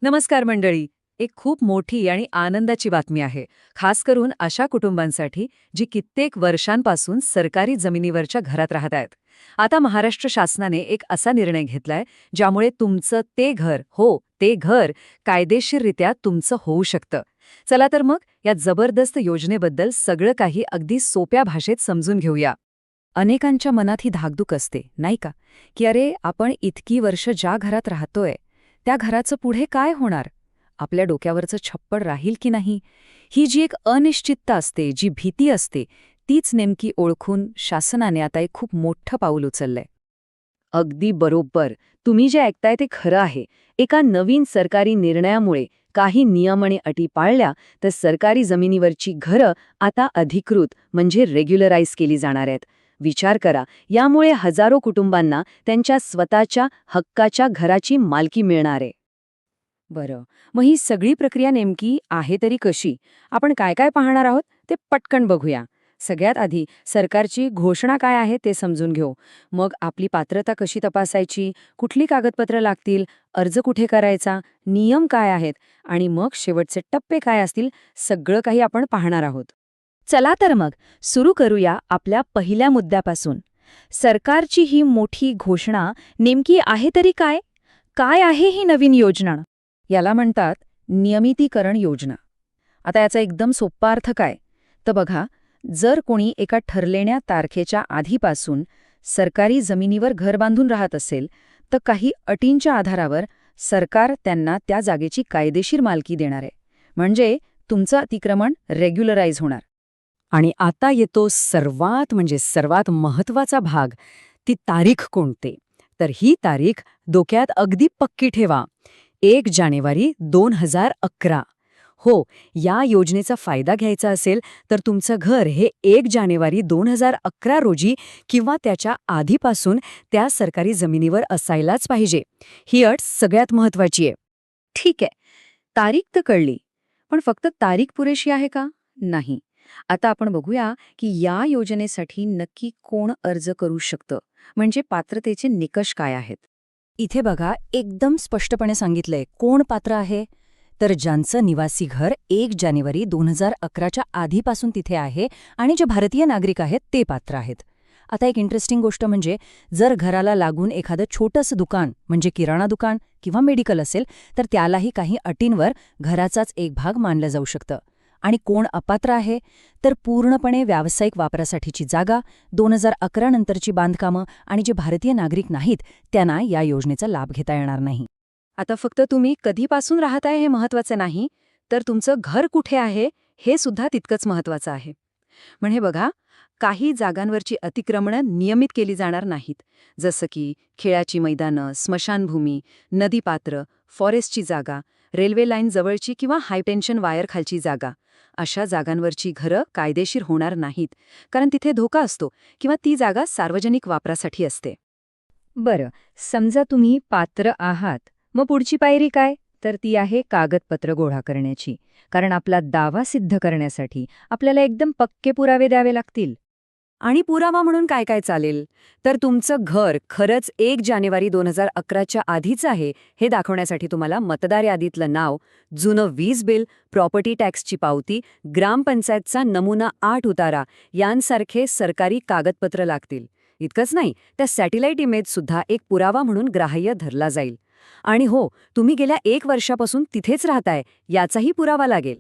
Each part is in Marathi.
नमस्कार मंडळी. एक खूप मोठी आणि आनंदाची बातमी आहे, खास करून अशा कुटुंबांसाठी जी कित्येक वर्षांपासून सरकारी जमिनीवरच्या घरात राहत आहेत. आता महाराष्ट्र शासनाने एक असा निर्णय घेतलाय ज्यामुळे तुमचं ते घर, हो ते घर, कायदेशीररित्या तुमचं होऊ शकतं. चला तर मग या जबरदस्त योजनेबद्दल सगळं काही अगदी सोप्या भाषेत समजून घेऊया. अनेकांच्या मनात ही धाकधूक असते, नाही का, की अरे आपण इतकी वर्ष ज्या घरात राहतोय त्या घराचं पुढे काय होणार, आपल्या डोक्यावरचं छप्पड राहील की नाही. ही जी एक अनिश्चितता असते, जी भीती असते, तीच नेमकी ओळखून शासनाने आता एक खूप मोठं पाऊल उचललंय. अगदी बरोबर. तुम्ही जे ऐकताय ते खरं आहे. एका नवीन सरकारी निर्णयामुळे काही नियम आणि अटी पाळल्या तर सरकारी जमिनीवरची घरं आता अधिकृत म्हणजे रेग्युलराईज केली जाणार आहेत. विचार करा, यामुळे हजारो कुटुंबांना त्यांच्या स्वतःच्या हक्काच्या घराची मालकी मिळणार आहे. बरं, मग ही सगळी प्रक्रिया नेमकी आहे तरी कशी? आपण काय काय पाहणार आहोत ते पटकन बघूया. सगळ्यात आधी सरकारची घोषणा काय आहे ते समजून घेऊ. मग आपली पात्रता कशी तपासायची, कुठली कागदपत्रं लागतील, अर्ज कुठे करायचा, नियम काय आहेत आणि मग शेवटचे टप्पे काय असतील, सगळं काही आपण पाहणार आहोत. चला तर मग सुरू करूया आपल्या पहिल्या मुद्द्यापासून. सरकारची ही मोठी घोषणा नेमकी आहे तरी काय? काय आहे ही नवीन योजना? याला म्हणतात नियमितीकरण योजना. आता याचा एकदम सोपा अर्थ काय? तर बघा, जर कोणी एका ठरलेल्या तारखेच्या आधीपासून सरकारी जमिनीवर घर बांधून राहत असेल, तर काही अटींच्या आधारावर सरकार त्यांना त्या जागेची कायदेशीर मालकी देणार आहे. म्हणजे तुमचं अतिक्रमण रेग्युलराईज होणार. आणि आता येतो सर्वात महत्वाचा भाग, ती तारीख कोणते? तर ही तारीख डोक्यात अगदी पक्की ठेवा. 1 जानेवारी 2011. हो, या योजनेचा फायदा घ्यायचा असेल तर तुमचं घर हे 1 जानेवारी 2011 रोजी किंवा त्याच्या आधीपासून त्या सरकारी जमिनीवर असायलाच पाहिजे. ही अट सगळ्यात महत्वाची आहे. ठीक आहे, तारीख तर कळली, पण फक्त तारीख पुरेशी आहे का? नाही. आता आपण बघूया की या योजनेसाठी नक्की कोण अर्ज करू शकतं, म्हणजे पात्रतेचे निकष काय आहेत. इथे बघा, एकदम स्पष्टपणे सांगितलंय कोण पात्र आहे. तर ज्यांचं निवासी घर 1 जानेवारी 2011च्या आधीपासून तिथे आहे आणि जे भारतीय नागरिक आहेत ते पात्र आहेत. आता एक इंटरेस्टिंग गोष्ट म्हणजे जर घराला लागून एखादं छोटंसं दुकान म्हणजे किराणा दुकान किंवा मेडिकल असेल तर त्यालाही काही अटींवर घराचाच एक भाग मानलं जाऊ शकतं. आणि कोण अपात्र आहे? तर पूर्णपणे व्यावसायिक वापरासाठीची जागा, 2011 नंतरची बांधकामं आणि जे भारतीय नागरिक नाहीत त्यांना या योजनेचा लाभ घेता येणार नाही. आता फक्त तुम्ही कधीपासून राहताय हे महत्वाचं नाही, तर तुमचं घर कुठे आहे हे सुद्धा तितकंच महत्वाचं आहे. म्हणजे बघा, काही जागांवरची अतिक्रमणं नियमित केली जाणार नाहीत, जसं की खेळाची मैदानं, स्मशानभूमी, नदीपात्र, फॉरेस्टची जागा, रेल्वे लाईन जवळची किंवा हायटेन्शन वायर खालची जागा. अशा जागांवरची घरं कायदेशीर होणार नाहीत, कारण तिथे धोका असतो किंवा ती जागा सार्वजनिक वापरासाठी असते. बरं, समजा तुम्ही पात्र आहात, मग पुढची पायरी काय? तर ती आहे कागदपत्र गोळा करण्याची, कारण आपला दावा सिद्ध करण्यासाठी आपल्याला एकदम पक्के पुरावे द्यावे लागतील. आणि पुरावा म्हणून काय काय चालेल? तर तुमचं घर खरंच 1 जानेवारी 2011च्या आधीच आहे हे दाखवण्यासाठी तुम्हाला मतदार यादीतलं नाव, जुनं वीज बिल, प्रॉपर्टी टॅक्सची पावती, ग्रामपंचायतचा नमुना 8 उतारा यांसारखे सरकारी कागदपत्र लागतील. इतकंच नाही, त्या सॅटेलाईट इमेजसुद्धा एक पुरावा म्हणून ग्राह्य धरला जाईल. आणि हो, तुम्ही गेल्या 1 वर्षापासून तिथेच राहताय याचाही पुरावा लागेल.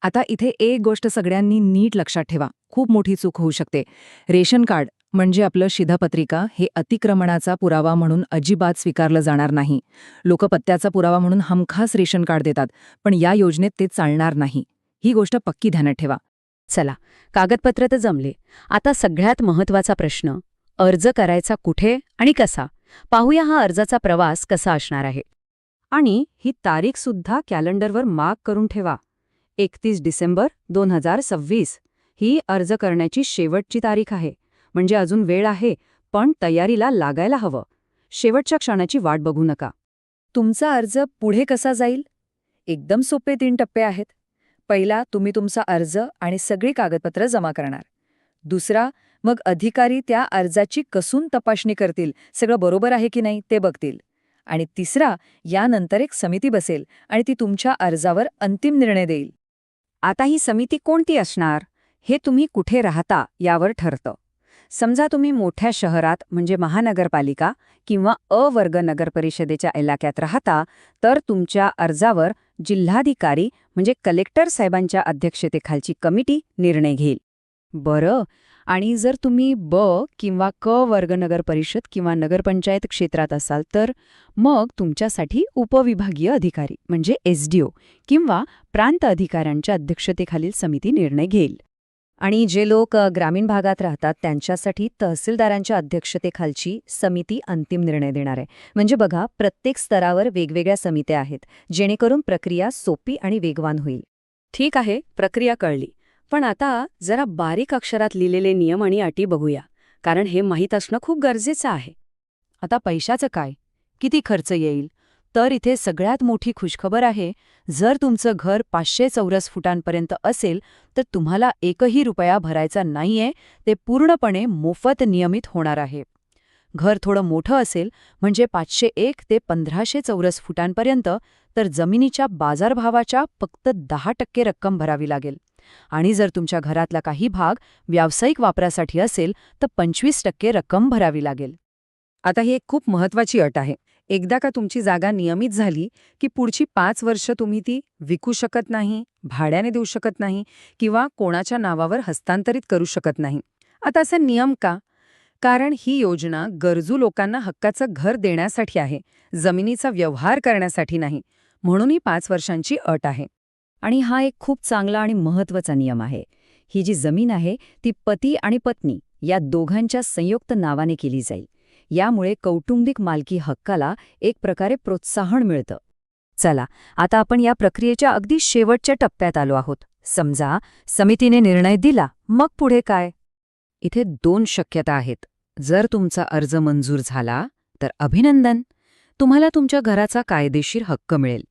आता इथे एक गोष्ट सगळ्यांनी नीट लक्षात ठेवा, खूप मोठी चूक होऊ शकते. रेशन कार्ड म्हणजे आपलं शिधापत्रिका हे अतिक्रमणाचा पुरावा म्हणून अजिबात स्वीकारलं जाणार नाही. लोक पत्त्याचा पुरावा म्हणून हमखास रेशन कार्ड देतात, पण या योजनेत ते चालणार नाही. ही गोष्ट पक्की ध्यानात ठेवा. चला, कागदपत्र तर जमले. आता सगळ्यात महत्वाचा प्रश्न, अर्ज करायचा कुठे आणि कसा? पाहूया हा अर्जाचा प्रवास कसा असणार आहे. आणि ही तारीख सुद्धा कॅलेंडरवर मार्क करून ठेवा. 31 डिसेंबर 2026 ही अर्ज करण्याची शेवटची तारीख आहे. म्हणजे अजून वेळ आहे, पण तयारीला लागायला हवं. शेवटच्या क्षणाची वाट बघू नका. तुमचा अर्ज पुढे कसा जाईल? एकदम सोपे 3 टप्पे आहेत. पहिला, तुम्ही तुमचा अर्ज आणि सगळी कागदपत्र जमा करणार. दुसरा, मग अधिकारी त्या अर्जाची कसून तपासणी करतील, सगळं बरोबर आहे की नाही ते बघतील. आणि तिसरा, यानंतर एक समिती बसेल आणि ती तुमच्या अर्जावर अंतिम निर्णय देईल. आता ही समिती कोणती असणार हे तुम्ही कुठे राहता यावर ठरतं. समजा तुम्ही मोठ्या शहरात म्हणजे महानगरपालिका किंवा वर्ग नगरपरिषदेच्या इलाक्यात राहता, तर तुमच्या अर्जावर जिल्हाधिकारी म्हणजे कलेक्टर साहेबांच्या अध्यक्षतेखालची कमिटी निर्णय घेईल. बरं, आणि जर तुम्ही किंवा वर्ग नगरपरिषद किंवा नगरपंचायत क्षेत्रात असाल तर मग तुमच्यासाठी उपविभागीय अधिकारी म्हणजे SDO किंवा प्रांत अधिकाऱ्यांच्या अध्यक्षतेखालील समिती निर्णय घेईल. आणि जे लोक ग्रामीण भागात राहतात त्यांच्यासाठी तहसीलदारांच्या अध्यक्षतेखालची समिती अंतिम निर्णय देणार आहे. म्हणजे बघा, प्रत्येक स्तरावर वेगवेगळ्या समित्या आहेत, जेणेकरून प्रक्रिया सोपी आणि वेगवान होईल. ठीक आहे, प्रक्रिया कळली. पण आता जरा बारीक अक्षरात लिहिलेले नियम आणि अटी बघूया, कारण हे माहीत असणं खूप गरजेचं आहे. आता पैशाचं काय? किती खर्च येईल? तर इथे सगळ्यात मोठी खुशखबर आहे, जर तुमचं घर 500 चौरस फुटांपर्यंत असेल तर तुम्हाला एकही रुपया भरायचा नाहीये, ते पूर्णपणे मोफत नियमित होणार आहे. घर थोडं मोठं असेल म्हणजे 501 ते 1500 चौरस फुटांपर्यंत, तर जमिनीच्या बाजारभावाच्या फक्त 10% रक्कम भरावी लागेल. आणि जर तुमच्या घरातला काही भाग व्यावसायिक वापरासाठी असेल तर 25% रक्कम भरावी लागेल. आता ही एक खूप महत्वाची अट आहे. एकदा का तुमची जागा नियमित झाली की पुढची 5 वर्ष तुम्ही ती विकू शकत नाही, भाड्याने देऊ शकत नाही किंवा कोणाच्या नावावर हस्तांतरित करू शकत नाही. आता असा नियम का? कारण ही योजना गरजू लोकांना हक्काचं घर देण्यासाठी आहे, जमिनीचा व्यवहार करण्यासाठी नाही. म्हणून ही 5 वर्षांची अट आहे. आणि हा एक खूप चांगला आणि महत्त्वाचा नियम आहे. ही जी जमीन आहे ती पती आणि पत्नी या दोघांच्या संयुक्त नावाने केली जाईल. यामुळे कौटुंबिक मालकी हक्काला एक प्रकारे प्रोत्साहन मिळतं. चला, आता आपण या प्रक्रियेच्या अगदी शेवटच्या टप्प्यात आलो आहोत. समजा समितीने निर्णय दिला, मग पुढे काय? इथे 2 शक्यता आहेत. जर तुमचा अर्ज मंजूर झाला तर अभिनंदन, तुम्हाला तुमच्या घराचा कायदेशीर हक्क मिळेल.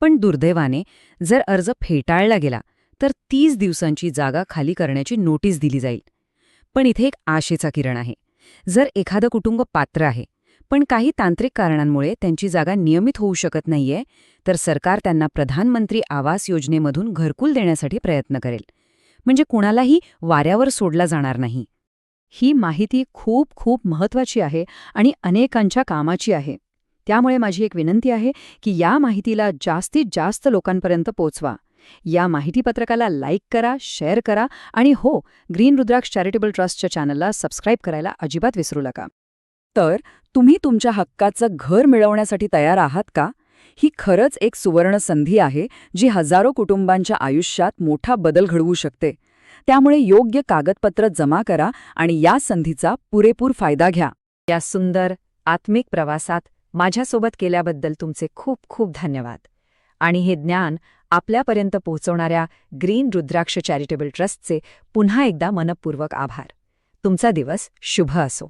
पण दुर्दैवाने जर अर्ज फेटाळला गेला तर 30 दिवसांची जागा खाली करण्याची नोटीस दिली जाईल. पण इथे एक आशेचा किरण आहे. जर एखादं कुटुंब पात्र आहे पण काही तांत्रिक कारणांमुळे त्यांची जागा नियमित होऊ शकत नाहीये, तर सरकार त्यांना प्रधानमंत्री आवास योजनेमधून घरकुल देण्यासाठी प्रयत्न करेल. म्हणजे कुणालाही वाऱ्यावर सोडला जाणार नाही. ही माहिती खूप खूप महत्वाची आहे आणि अनेकांच्या कामाची आहे. त्यामुळे माझी एक विनंती आहे की या माहितीला जास्तीत जास्त लोकांपर्यंत पोचवा. या माहितीपत्रकाला लाईक करा, शेअर करा आणि हो, ग्रीन रुद्राक्ष चॅरिटेबल ट्रस्टच्या चॅनलला सबस्क्राईब करायला अजिबात विसरू नका. तर तुम्ही तुमच्या हक्काचं घर मिळवण्यासाठी तयार आहात का? ही खरंच एक सुवर्ण संधी आहे जी हजारो कुटुंबांच्या आयुष्यात मोठा बदल घडवू शकते. त्यामुळे योग्य कागदपत्र जमा करा आणि या संधीचा पुरेपूर फायदा घ्या. या सुंदर आत्मिक प्रवासात माझ्यासोबत केल्याबद्दल तुमचे खूप खूप धन्यवाद. आणि हे ज्ञान आपल्यापर्यंत पोहोचवणाऱ्या ग्रीन रुद्राक्ष चॅरिटेबल ट्रस्टचे पुन्हा एकदा मनपूर्वक आभार. तुमचा दिवस शुभ असो.